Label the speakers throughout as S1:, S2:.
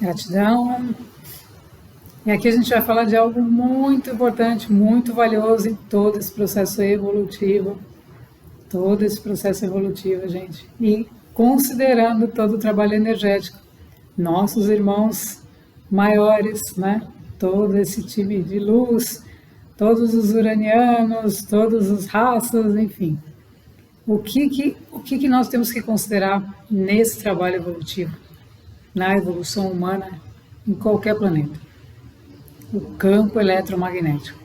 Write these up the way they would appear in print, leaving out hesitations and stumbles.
S1: Gratidão. E aqui a gente vai falar de algo muito importante, muito valioso em todo esse processo evolutivo. Todo esse processo evolutivo, gente. E considerando todo o trabalho energético. Nossos irmãos maiores, né? Todo esse time de luz, todos os uranianos, todas as raças, enfim. O que nós temos que considerar nesse trabalho evolutivo, na evolução humana, em qualquer planeta? O campo eletromagnético.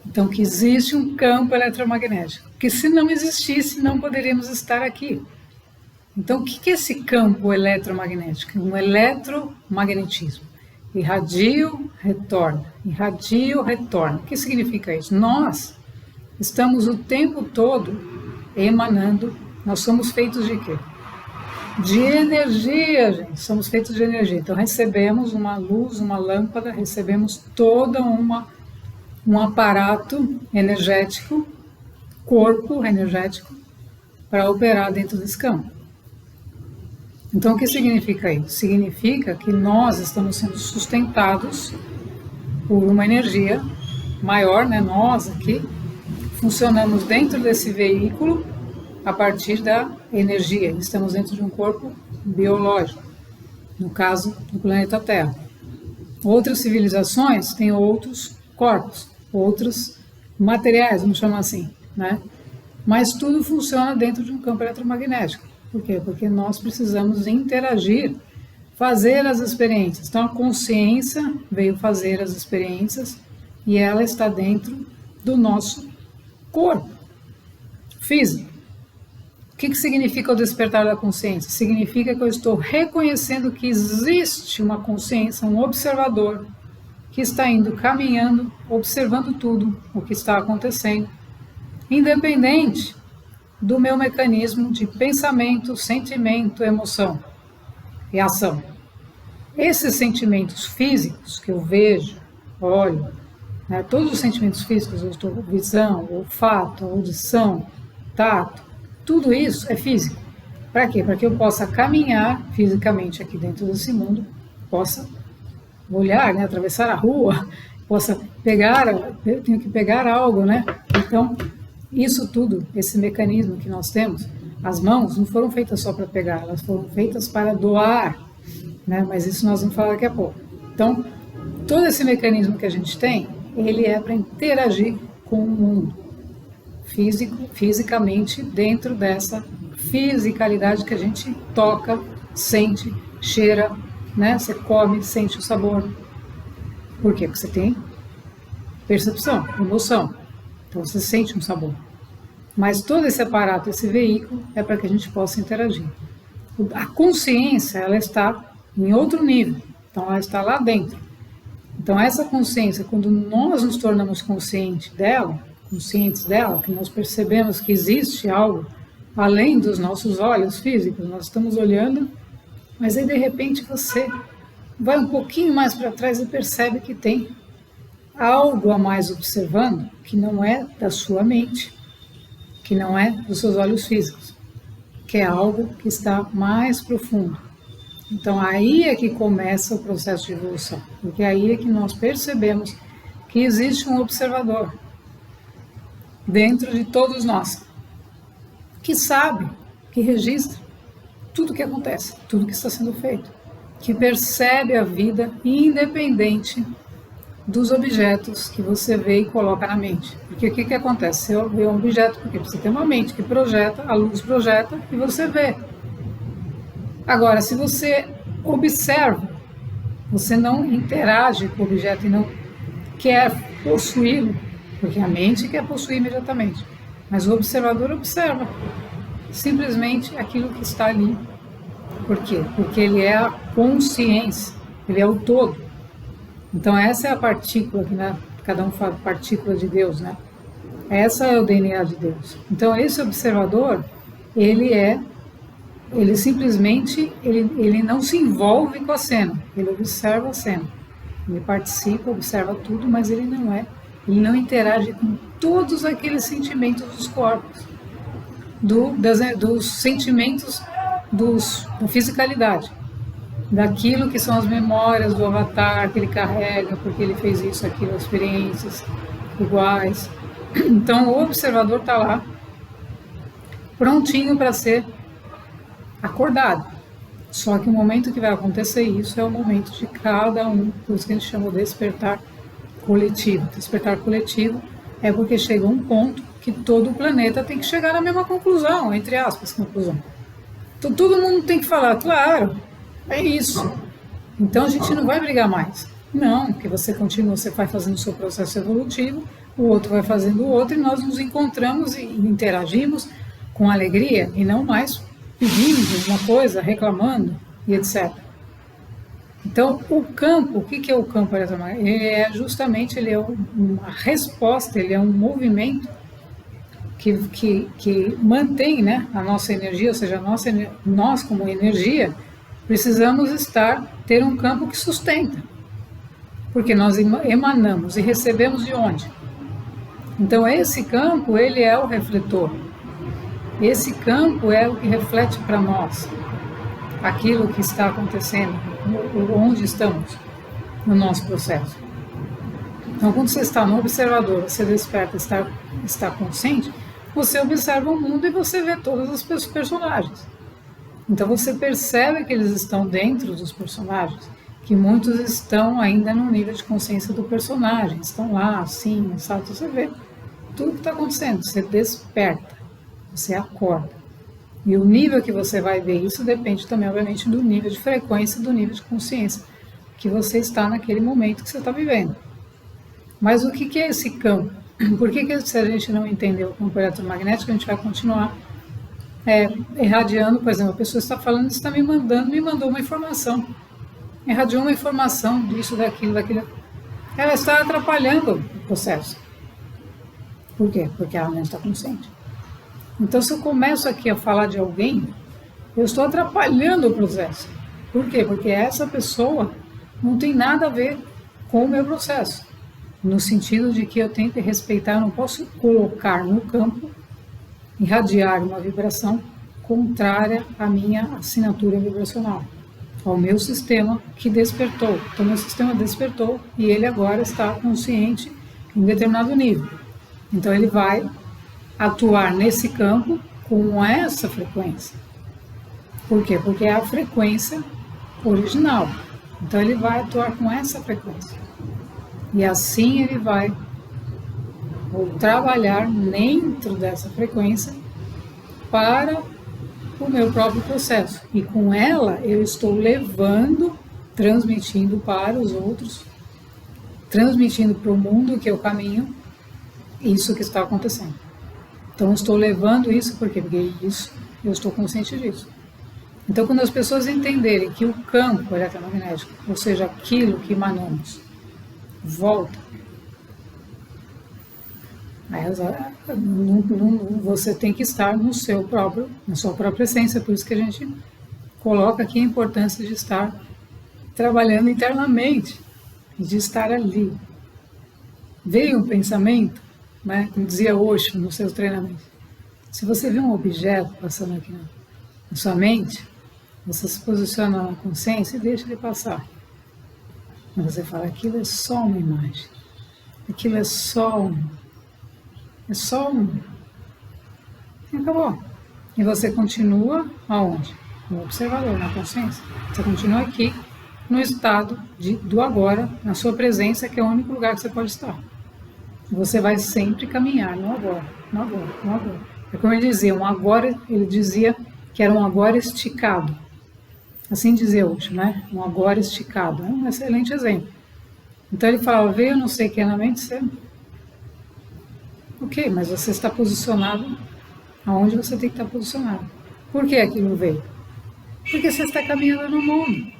S1: Então, que existe um campo eletromagnético, que se não existisse, não poderíamos estar aqui. Então, o que é esse campo eletromagnético? Um eletromagnetismo. Irradio, retorna. Irradio, retorna. O que significa isso? Nós estamos o tempo todo emanando. Nós somos feitos de quê? De energia, gente. Somos feitos de energia. Então, recebemos uma luz, uma lâmpada, recebemos toda um aparato energético, corpo energético, para operar dentro desse campo. Então, o que significa isso? Significa que nós estamos sendo sustentados por uma energia maior, né? Nós aqui funcionamos dentro desse veículo a partir da energia. Estamos dentro de um corpo biológico, no caso do planeta Terra. Outras civilizações têm outros corpos, outros materiais, vamos chamar assim, né? Mas tudo funciona dentro de um campo eletromagnético. Por quê? Porque nós precisamos interagir, fazer as experiências. Então, a consciência veio fazer as experiências e ela está dentro do nosso corpo físico. O que significa o despertar da consciência? Significa que eu estou reconhecendo que existe uma consciência, um observador, que está indo caminhando, observando tudo o que está acontecendo, independente do meu mecanismo de pensamento, sentimento, emoção e ação. Esses sentimentos físicos que eu vejo, olho, né, todos os sentimentos físicos, eu estou visão, olfato, audição, tato, tudo isso é físico. Para quê? Para que eu possa caminhar fisicamente aqui dentro desse mundo, possa olhar, né, atravessar a rua, possa pegar, eu tenho que pegar algo, né? Então, isso tudo, esse mecanismo que nós temos, as mãos não foram feitas só para pegar, elas foram feitas para doar, né? Mas isso nós vamos falar daqui a pouco. Então, todo esse mecanismo que a gente tem, ele é para interagir com o mundo fisicamente dentro dessa fisicalidade que a gente toca, sente, cheira, né? Você come, sente o sabor. Por quê? Porque você tem percepção, emoção. Então você sente um sabor. Mas todo esse aparato, esse veículo, é para que a gente possa interagir. A consciência, ela está em outro nível. Então ela está lá dentro. Então essa consciência, quando nós nos tornamos conscientes dela, que nós percebemos que existe algo além dos nossos olhos físicos, nós estamos olhando, mas aí de repente você vai um pouquinho mais para trás e percebe que tem algo a mais observando, que não é da sua mente, que não é dos seus olhos físicos, que é algo que está mais profundo. Então aí é que começa o processo de evolução, porque aí é que nós percebemos que existe um observador dentro de todos nós, que sabe, que registra tudo o que acontece, tudo que está sendo feito, que percebe a vida independente dos objetos que você vê e coloca na mente. Porque o que acontece? Você vê um objeto, porque você tem uma mente que projeta, a luz projeta e você vê. Agora, se você observa, você não interage com o objeto e não quer possuí-lo, porque a mente quer possuir imediatamente, mas o observador observa simplesmente aquilo que está ali. Por quê? Porque ele é a consciência, ele é o todo. Então essa é a partícula, né? Cada um fala partícula de Deus, né? Essa é o DNA de Deus. Então esse observador, ele simplesmente, ele não se envolve com a cena, ele observa a cena. Ele participa, observa tudo, mas ele não interage com todos aqueles sentimentos dos corpos, dos sentimentos da fisicalidade. daquilo que são as memórias do avatar que ele carrega, porque ele fez isso, aquilo, experiências iguais. Então o observador está lá, prontinho para ser acordado. Só que o momento que vai acontecer isso é o momento de cada um, por isso que a gente chama de despertar coletivo. Despertar coletivo é porque chega um ponto que todo o planeta tem que chegar na mesma conclusão, entre aspas, conclusão. Então todo mundo tem que falar, claro, é isso. Então a gente não vai brigar mais. Não, porque você continua, você vai fazendo o seu processo evolutivo, o outro vai fazendo o outro, e nós nos encontramos e interagimos com alegria, e não mais pedindo alguma coisa, reclamando e etc. Então, o campo, o que é o campo eletromagnético? Ele é uma resposta, ele é um movimento que mantém, né, a nossa energia, ou seja, nós como energia, precisamos ter um campo que sustenta. Porque nós emanamos e recebemos de onde? Então, esse campo, ele é o refletor. Esse campo é o que reflete para nós aquilo que está acontecendo, onde estamos no nosso processo. Então, quando você está no observador, você desperta, está consciente, você observa o mundo e você vê todas as personagens. Então, você percebe que eles estão dentro dos personagens, que muitos estão ainda no nível de consciência do personagem, estão lá, assim, sabe? Você vê tudo que está acontecendo, você desperta, você acorda. E o nível que você vai ver isso depende também, obviamente, do nível de frequência, do nível de consciência que você está naquele momento que você está vivendo. Mas o que é esse campo? Por que se a gente não entender o campo eletromagnético, a gente vai continuar irradiando? Por exemplo, a pessoa está falando, está me mandou uma informação. Irradiou uma informação disso, daquilo. Ela está atrapalhando o processo. Por quê? Porque ela não está consciente. Então, se eu começo aqui a falar de alguém, eu estou atrapalhando o processo. Por quê? Porque essa pessoa não tem nada a ver com o meu processo. No sentido de que eu tenho que respeitar, eu não posso colocar no campo, irradiar uma vibração contrária à minha assinatura vibracional, ao meu sistema que despertou. Então, meu sistema despertou e ele agora está consciente em determinado nível. Então, ele vai atuar nesse campo com essa frequência. Por quê? Porque é a frequência original. Então, ele vai atuar com essa frequência. E assim ele vai trabalhar dentro dessa frequência para o meu próprio processo. E com ela eu estou levando, transmitindo para os outros, transmitindo para o mundo que eu caminho, isso que está acontecendo. Então eu estou levando isso, porque isso, eu estou consciente disso. Então quando as pessoas entenderem que o campo eletromagnético, ou seja, aquilo que emanamos, volta. Você tem que estar na sua própria essência, por isso que a gente coloca aqui a importância de estar trabalhando internamente, de estar ali. Veio um pensamento, né, como dizia Osho nos seus treinamentos, se você vê um objeto passando aqui na sua mente, você se posiciona na consciência e deixa ele passar. Mas você fala, aquilo é só uma imagem, aquilo é só um. E acabou. E você continua aonde? No observador, na consciência. Você continua aqui, no estado do agora, na sua presença, que é o único lugar que você pode estar. Você vai sempre caminhar no agora, no agora, no agora. É como ele dizia, ele dizia que era um agora esticado. Assim dizia hoje, né? Um agora esticado. É um excelente exemplo. Então ele falava, veio não sei o que na mente, você... Ok, mas você está posicionado aonde você tem que estar posicionado. Por que aquilo veio? Porque você está caminhando no mundo.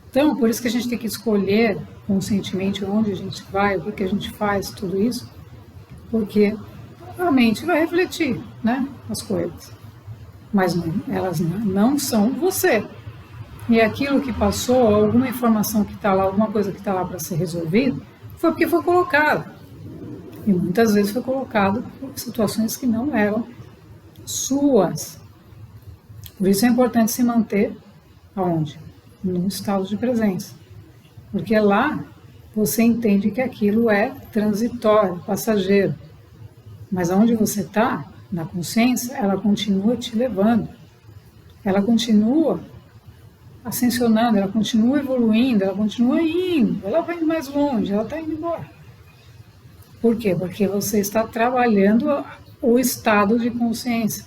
S1: Então, por isso que a gente tem que escolher conscientemente onde a gente vai, o que a gente faz, tudo isso, porque a mente vai refletir, né, as coisas. Mas elas não são você. E aquilo que passou, alguma informação que está lá, alguma coisa que está lá para ser resolvida, foi porque foi colocado. E muitas vezes foi colocado por situações que não eram suas. Por isso é importante se manter Aonde? No estado de presença. Porque lá você entende que aquilo é transitório, passageiro. Mas aonde você está, na consciência, ela continua te levando. Ela continua ascensionando, ela continua evoluindo, ela continua indo, ela vai indo mais longe, ela está indo embora. Por quê? Porque você está trabalhando o estado de consciência.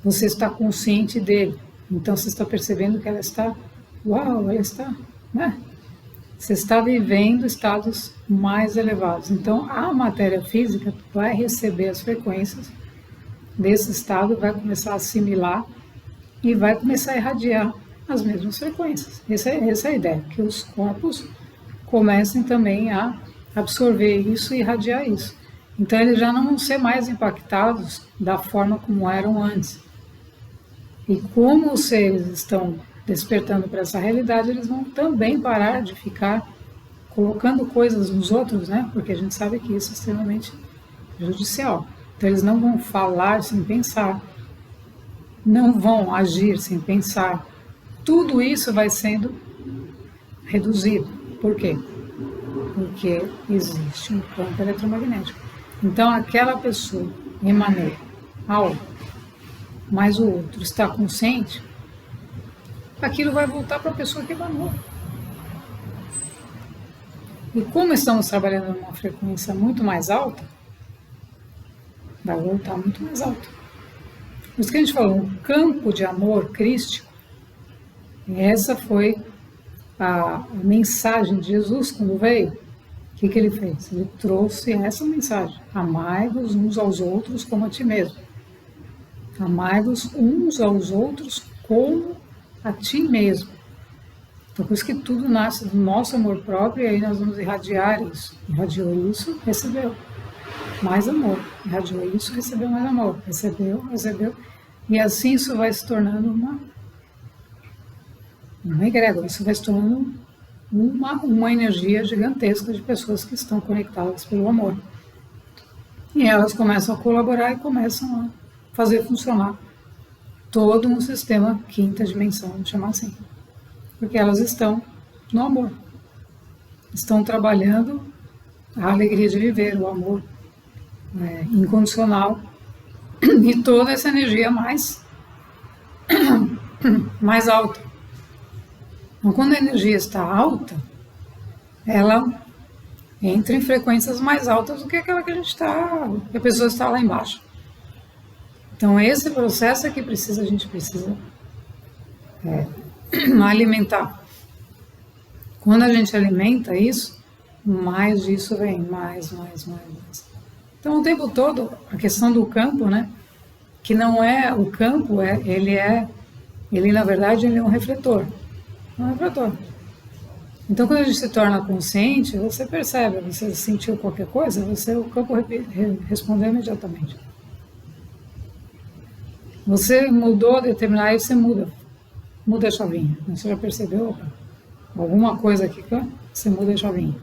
S1: Você está consciente dele. Então você está percebendo que ela está, uau, ela está, né? Você está vivendo estados mais elevados. Então a matéria física vai receber as frequências desse estado, vai começar a assimilar e vai começar a irradiar as mesmas frequências. Essa é a ideia, que os corpos comecem também a absorver isso e irradiar isso. Então eles já não vão ser mais impactados da forma como eram antes. E como os seres estão despertando para essa realidade, eles vão também parar de ficar colocando coisas nos outros, né? Porque a gente sabe que isso é extremamente prejudicial. Então eles não vão falar sem pensar, não vão agir sem pensar. Tudo isso vai sendo reduzido. Por quê? Porque existe um campo eletromagnético. Então aquela pessoa emanou algo, mas o outro está consciente, aquilo vai voltar para a pessoa que emanou. E como estamos trabalhando numa frequência muito mais alta, vai voltar muito mais alto. Por isso que a gente falou, um campo de amor crístico. Essa foi a mensagem de Jesus quando veio. O que ele fez? Ele trouxe essa mensagem: amai-vos uns aos outros como a ti mesmo. Amai-vos uns aos outros como a ti mesmo. Então, por isso que tudo nasce do nosso amor próprio, e aí nós vamos irradiar isso. Irradiou isso, recebeu mais amor. Irradiou isso, recebeu mais amor. Recebeu. E assim isso vai se tornando uma egrégora. Isso vai se tornando uma energia gigantesca de pessoas que estão conectadas pelo amor. E elas começam a colaborar e começam a fazer funcionar todo um sistema quinta dimensão, vamos chamar assim. Porque elas estão no amor. Estão trabalhando a alegria de viver, o amor incondicional e toda essa energia mais alta. Então, quando a energia está alta, ela entra em frequências mais altas do que aquela que a pessoa está lá embaixo. Então, esse processo é que a gente precisa alimentar. Quando a gente alimenta isso, mais disso vem, mais. Então, o tempo todo, a questão do campo, né? Que não é o campo, ele na verdade ele é um refletor. É um refletor. Então, quando a gente se torna consciente, você percebe, você sentiu qualquer coisa, o campo respondeu imediatamente. Você mudou determinado, aí você muda a chavinha. Você já percebeu alguma coisa aqui, você muda a chavinha.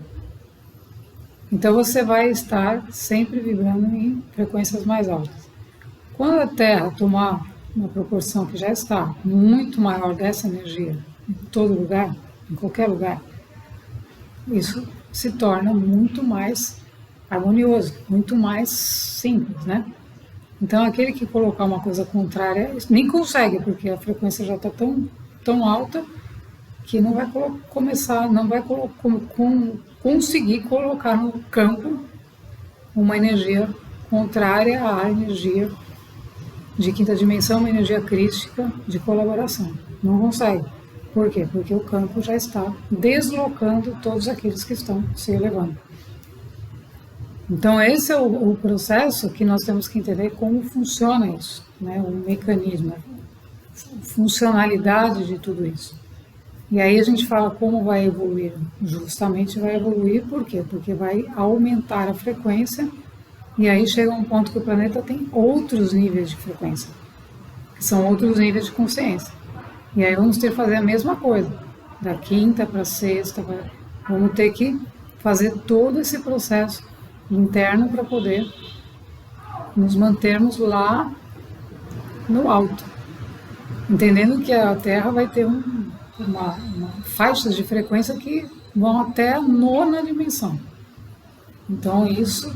S1: Então você vai estar sempre vibrando em frequências mais altas. Quando a Terra tomar uma proporção que já está muito maior dessa energia em todo lugar, em qualquer lugar, isso se torna muito mais harmonioso, muito mais simples, né? Então aquele que colocar uma coisa contrária nem consegue, porque a frequência já está tão alta que não vai conseguir colocar no campo uma energia contrária à energia de quinta dimensão, uma energia crística de colaboração. Não consegue. Por quê? Porque o campo já está deslocando todos aqueles que estão se elevando. Então esse é o processo que nós temos que entender como funciona isso, né? O mecanismo, a funcionalidade de tudo isso. E aí a gente fala como vai evoluir. Justamente vai evoluir por quê? Porque vai aumentar a frequência e aí chega um ponto que o planeta tem outros níveis de frequência, que são outros níveis de consciência. E aí vamos ter que fazer a mesma coisa, da quinta para a sexta, vamos ter que fazer todo esse processo interno para poder nos mantermos lá no alto. entendendo que a Terra vai ter uma faixas de frequência que vão até a nona dimensão. Então isso,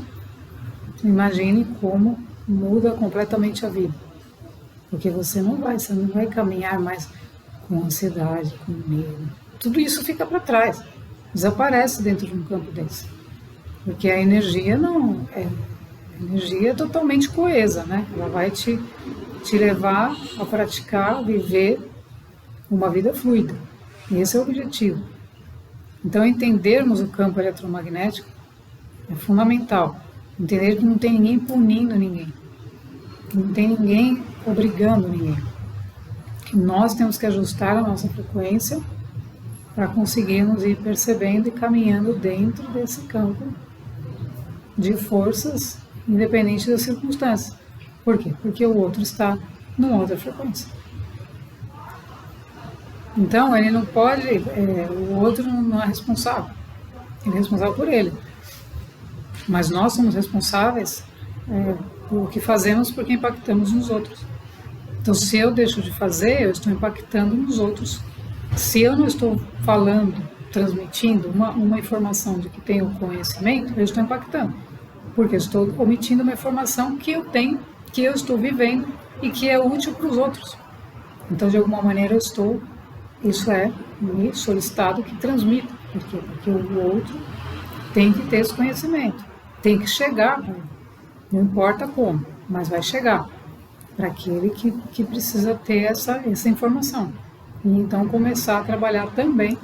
S1: imagine como muda completamente a vida. Porque você não vai caminhar mais com ansiedade, com medo. Tudo isso fica para trás, desaparece dentro de um campo desse. Porque a energia não é, a energia é totalmente coesa, né? Ela vai te levar a praticar, viver uma vida fluida. E esse é o objetivo. Então, entendermos o campo eletromagnético é fundamental. Entender que não tem ninguém punindo ninguém. Não tem ninguém obrigando ninguém. Que nós temos que ajustar a nossa frequência para conseguirmos ir percebendo e caminhando dentro desse campo de forças, independente das circunstâncias. Por quê? Porque o outro está numa outra frequência. Então, ele não pode, o outro não é responsável. Ele é responsável por ele. Mas nós somos responsáveis por o que fazemos, porque impactamos nos outros. Então, se eu deixo de fazer, eu estou impactando nos outros. Se eu não estou falando, transmitindo uma informação de que tenho conhecimento, eu estou impactando. Porque eu estou omitindo uma informação que eu tenho, que eu estou vivendo e que é útil para os outros. Então, de alguma maneira, isso é me solicitado que transmita. Por quê? Porque o outro tem que ter esse conhecimento, tem que chegar, não importa como, mas vai chegar para aquele que precisa ter essa informação. E então começar a trabalhar também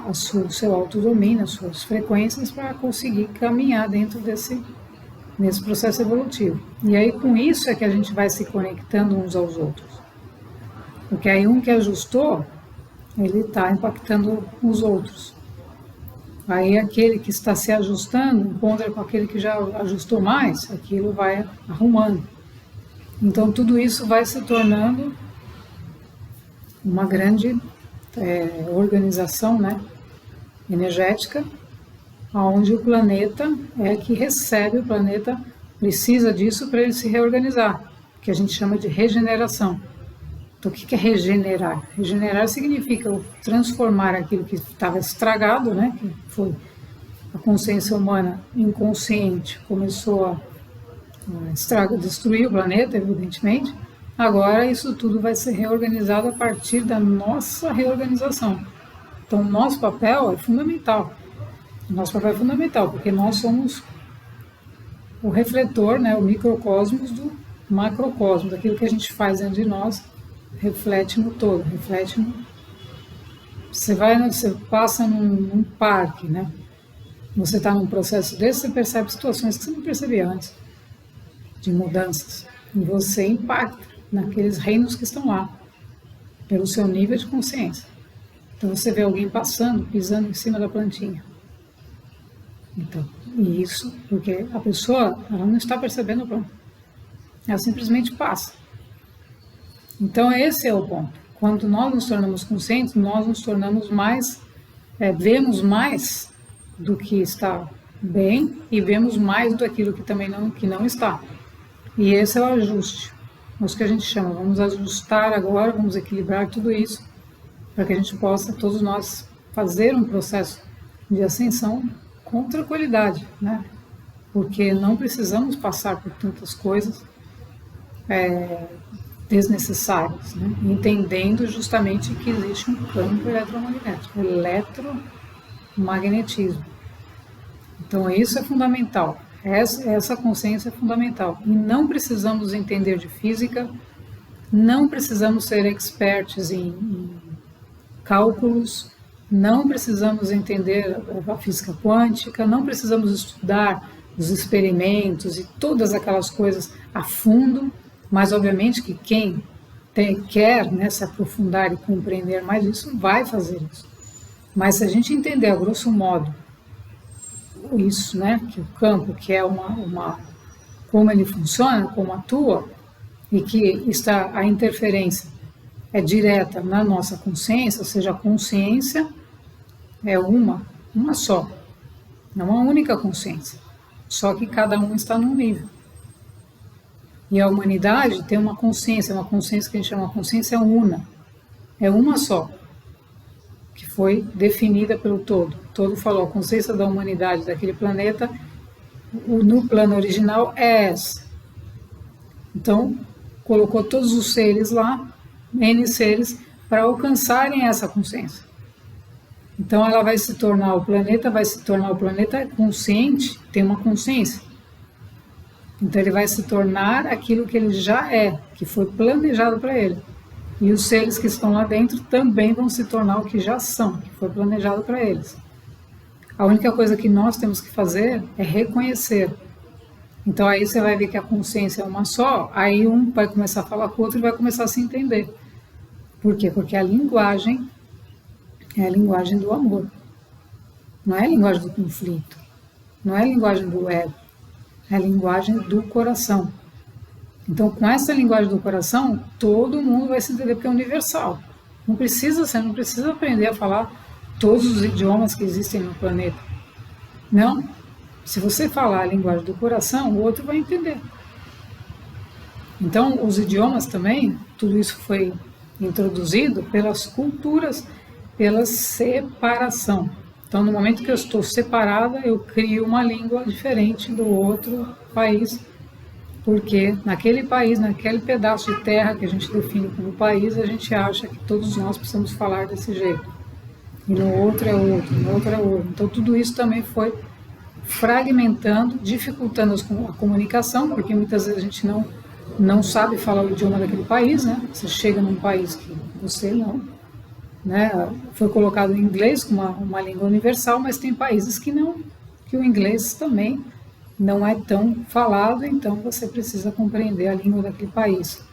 S1: o seu autodomínio, as suas frequências, para conseguir caminhar dentro nesse processo evolutivo. E aí com isso é que a gente vai se conectando uns aos outros. Porque aí um que ajustou, ele está impactando os outros. Aí aquele que está se ajustando encontra com aquele que já ajustou mais, aquilo vai arrumando. Então tudo isso vai se tornando uma grande organização, né, energética, onde o planeta que recebe, o planeta precisa disso para ele se reorganizar, que a gente chama de regeneração. Então, o que é regenerar? Regenerar significa transformar aquilo que estava estragado, né? Que foi a consciência humana inconsciente, começou a destruir o planeta, evidentemente. Agora, isso tudo vai ser reorganizado a partir da nossa reorganização. Então, o nosso papel é fundamental. O nosso papel é fundamental, porque nós somos o refletor, né? O microcosmos do macrocosmos. Aquilo que a gente faz dentro de nós reflete no todo, reflete no... Você passa num parque, né? Você está num processo desse, você percebe situações que você não percebia antes, de mudanças, e você impacta naqueles reinos que estão lá, pelo seu nível de consciência. Então você vê alguém passando, pisando em cima da plantinha. Então, e isso porque a pessoa, ela não está percebendo o plano, ela simplesmente passa. Então esse é o ponto. Quando nós nos tornamos conscientes, nós nos tornamos mais, vemos mais do que está bem e vemos mais daquilo que também não está. E esse é o ajuste. É isso que a gente chama, vamos ajustar agora, vamos equilibrar tudo isso, para que a gente possa, todos nós, fazer um processo de ascensão com tranquilidade, né? Porque não precisamos passar por tantas coisas desnecessárias, né? Entendendo justamente que existe um campo eletromagnético, eletromagnetismo. Então isso é fundamental, essa consciência é fundamental. E não precisamos entender de física, não precisamos ser experts em cálculos, não precisamos entender a física quântica, não precisamos estudar os experimentos e todas aquelas coisas a fundo, mas obviamente que quem quer, né, se aprofundar e compreender mais isso, vai fazer isso. Mas se a gente entender a grosso modo isso, né, que o campo, que é como ele funciona, como atua, e que está a interferência é direta na nossa consciência, ou seja, a consciência é uma só, é uma única consciência, só que cada um está num nível. E a humanidade tem uma consciência que a gente chama de consciência una. É uma só, que foi definida pelo todo. O todo falou, a consciência da humanidade daquele planeta, no plano original, é essa. Então, colocou todos os seres lá, N seres, para alcançarem essa consciência. Então, ela vai se tornar, o planeta consciente, tem uma consciência. Então, ele vai se tornar aquilo que ele já é, que foi planejado para ele. E os seres que estão lá dentro também vão se tornar o que já são, que foi planejado para eles. A única coisa que nós temos que fazer é reconhecer. Então aí você vai ver que a consciência é uma só, aí um vai começar a falar com o outro e vai começar a se entender. Por quê? Porque a linguagem é a linguagem do amor. Não é a linguagem do conflito. Não é a linguagem do ego. É a linguagem do coração. Então, com essa linguagem do coração, todo mundo vai se entender, porque é universal. Você não precisa aprender a falar todos os idiomas que existem no planeta. Não. Se você falar a linguagem do coração, o outro vai entender. Então, os idiomas também, tudo isso foi introduzido pelas culturas, pela separação. Então, no momento que eu estou separada, eu crio uma língua diferente do outro país, porque naquele país, naquele pedaço de terra que a gente define como país, a gente acha que todos nós precisamos falar desse jeito. E no outro é outro, no outro é outro. Então tudo isso também foi fragmentando, dificultando a comunicação, porque muitas vezes a gente não sabe falar o idioma daquele país, né? Você chega num país que você não, né? Foi colocado o inglês como uma língua universal, mas tem países que não, que o inglês também não é tão falado, então você precisa compreender a língua daquele país.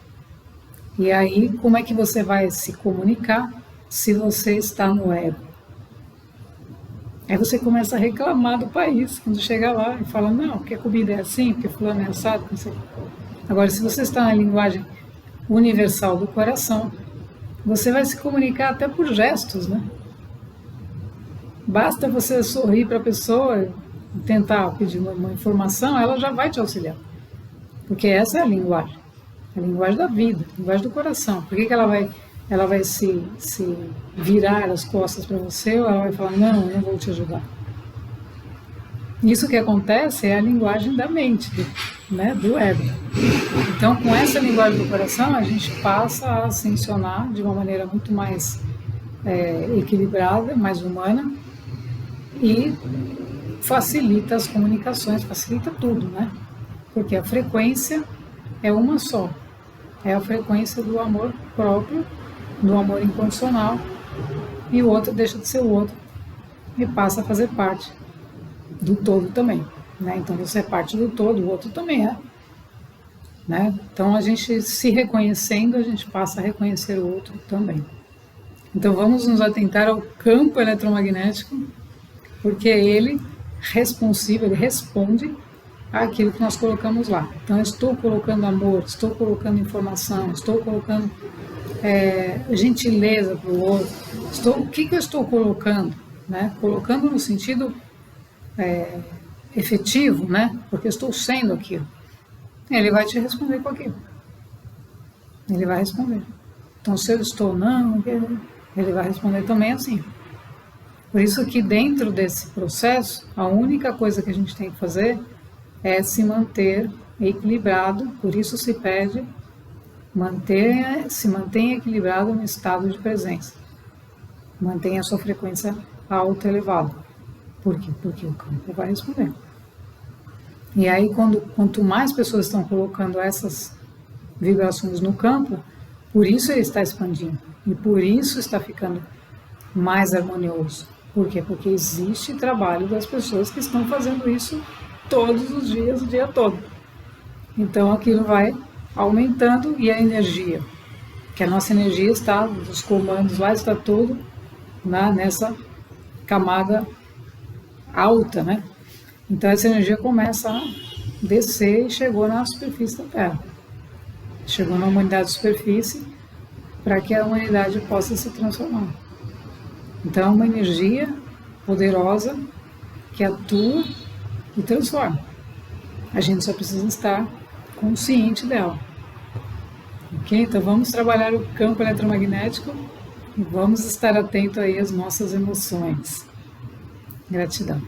S1: E aí, como é que você vai se comunicar se você está no ego? Aí você começa a reclamar do país, quando chega lá e fala, não, porque a comida é assim, porque fulano é assado, não sei. Agora, se você está na linguagem universal do coração, você vai se comunicar até por gestos, né? Basta você sorrir para a pessoa, tentar pedir uma informação, ela já vai te auxiliar. Porque essa é a linguagem da vida, a linguagem do coração. Por que ela vai se virar as costas para você, ou ela vai falar, não vou te ajudar? Isso que acontece é a linguagem da mente, do ego. Então, com essa linguagem do coração, a gente passa a ascensionar de uma maneira muito mais equilibrada, mais humana, e facilita as comunicações, facilita tudo, né? Porque a frequência é uma só, é a frequência do amor próprio, do amor incondicional, e o outro deixa de ser o outro e passa a fazer parte do todo também, né? Então você é parte do todo, o outro também é, né? Então a gente se reconhecendo, a gente passa a reconhecer o outro também. Então vamos nos atentar ao campo eletromagnético, porque ele responsivo, ele responde àquilo que nós colocamos lá. Então eu estou colocando amor, estou colocando informação, estou colocando gentileza para o outro. O que eu estou colocando? Né? Colocando no sentido efetivo, né? Porque eu estou sendo aquilo. Ele vai te responder com aquilo. Ele vai responder. Então se eu estou não, ele vai responder também assim. Por isso que dentro desse processo, a única coisa que a gente tem que fazer é se manter equilibrado, por isso se pede, se mantenha equilibrado no estado de presença. Mantenha a sua frequência alta, elevada. Por quê? Porque o campo vai responder. E aí, quanto mais pessoas estão colocando essas vibrações no campo, por isso ele está expandindo. E por isso está ficando mais harmonioso. Por quê? Porque existe trabalho das pessoas que estão fazendo isso todos os dias, o dia todo. Então aquilo vai aumentando e a energia, que a nossa energia está, os comandos lá, está tudo nessa camada alta, né? Então essa energia começa a descer e chegou na superfície da Terra. Chegou na humanidade de superfície para que a humanidade possa se transformar. Então é uma energia poderosa que atua e transforma. A gente só precisa estar consciente dela. Ok? Então vamos trabalhar o campo eletromagnético e vamos estar atento aí às nossas emoções. Gratidão.